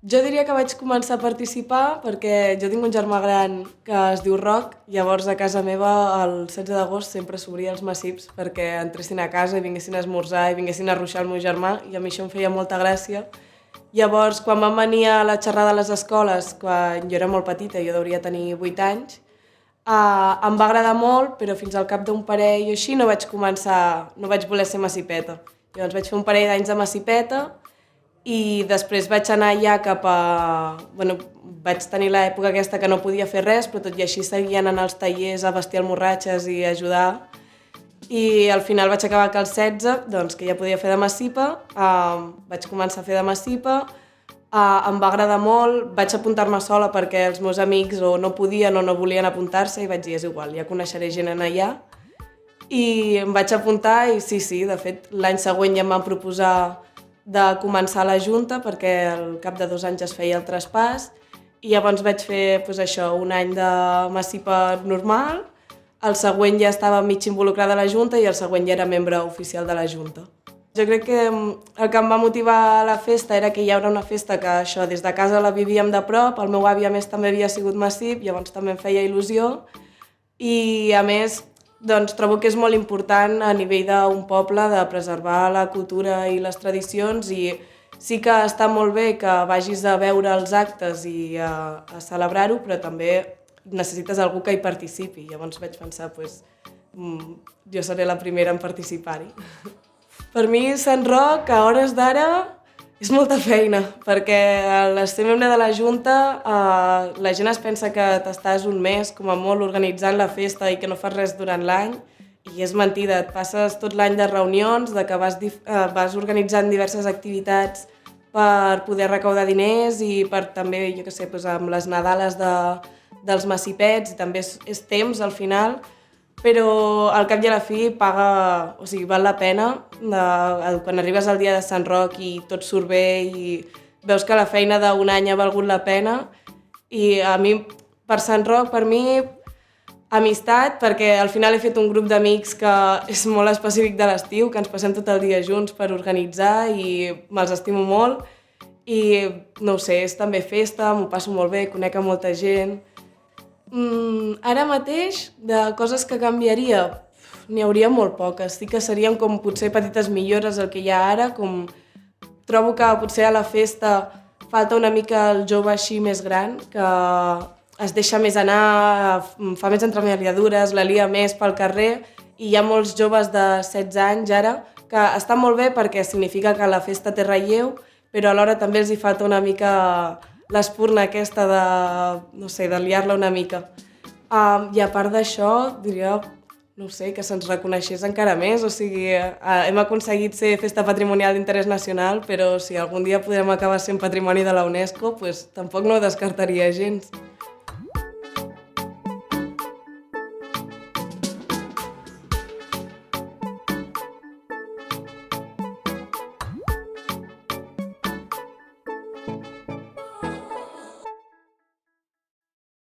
Jo diria que vaig començar a participar perquè jo tinc un germà gran que es diu Roc, llavors a casa meva el 16 d'agost sempre s'obria els massips perquè entressin a casa i vinguessin a esmorzar i vinguessin a ruixar el meu germà i a mi això em feia molta gràcia. Llavors, quan vam venir a la xerrada a les escoles, quan jo era molt petita, jo hauria tenir 8 anys, em va agradar molt, però fins al cap d'un parell o així no vaig voler ser massipeta. Llavors vaig fer un parell d'anys de massipeta i després vaig anar ja cap a... vaig tenir l'època aquesta que no podia fer res, però tot i així seguia anant als tallers a vestir almorratxes i a ajudar. I al final vaig acabar que als 16, doncs, que ja podia fer de massipa, vaig començar a fer de massipa, em va agradar molt, vaig apuntar-me sola perquè els meus amics o no podien o no volien apuntar-se i vaig dir, és igual, ja coneixeré gent en allà. I em vaig apuntar i sí, de fet, l'any següent ja em van proposar de començar a la Junta perquè al cap de 2 anys es feia el traspàs i llavors vaig fer un any de massipa normal, el següent ja estava mig involucrada a la Junta i el següent ja era membre oficial de la Junta. Jo crec que el que em va motivar a la festa era que hi haurà una festa que això des de casa la vivíem de prop, el meu avi a més també havia sigut massip, llavors també em feia il·lusió i a més doncs trobo que és molt important a nivell d'un poble de preservar la cultura i les tradicions i sí que està molt bé que vagis a veure els actes i a celebrar-ho, però també necessites algú que hi participi. Llavors vaig pensar, jo seré la primera en participar-hi. Per mi, Sant Roc, a hores d'ara, és molta feina, perquè al ser membre de la Junta la gent es pensa que t'estàs un mes, com a molt, organitzant la festa i que no fas res durant l'any, i és mentida, et passes tot l'any de reunions, de que vas organitzant diverses activitats per poder recaudar diners i per també, jo què sé, amb les Nadales dels massipets, i també és temps al final, però al cap i a la fi val la pena quan arribes al dia de Sant Roc i tot surt bé i veus que la feina d'un any ha valgut la pena i a mi, per Sant Roc, per mi, amistat, perquè al final he fet un grup d'amics que és molt específic de l'estiu, que ens passem tot el dia junts per organitzar i me'ls estimo molt i no ho sé, és també festa, m'ho passo molt bé, conec a molta gent. Ara mateix, de coses que canviaria, n'hi hauria molt poques. Sí que serien com potser petites millores el que hi ha ara, com trobo que potser a la festa falta una mica el jove així més gran, que es deixa més anar, fa més entremaliadures, la lia més pel carrer, i hi ha molts joves de 16 anys ara, que està molt bé perquè significa que la festa té relleu, però alhora també els hi falta una mica l'espurna aquesta de liar-la una mica. I a part d'això, diria, no sé, que se'ns reconeixés encara més, o sigui, hem aconseguit ser festa patrimonial d'interès nacional, però si algun dia podrem acabar sent patrimoni de la UNESCO, tampoc no ho descartaria gens.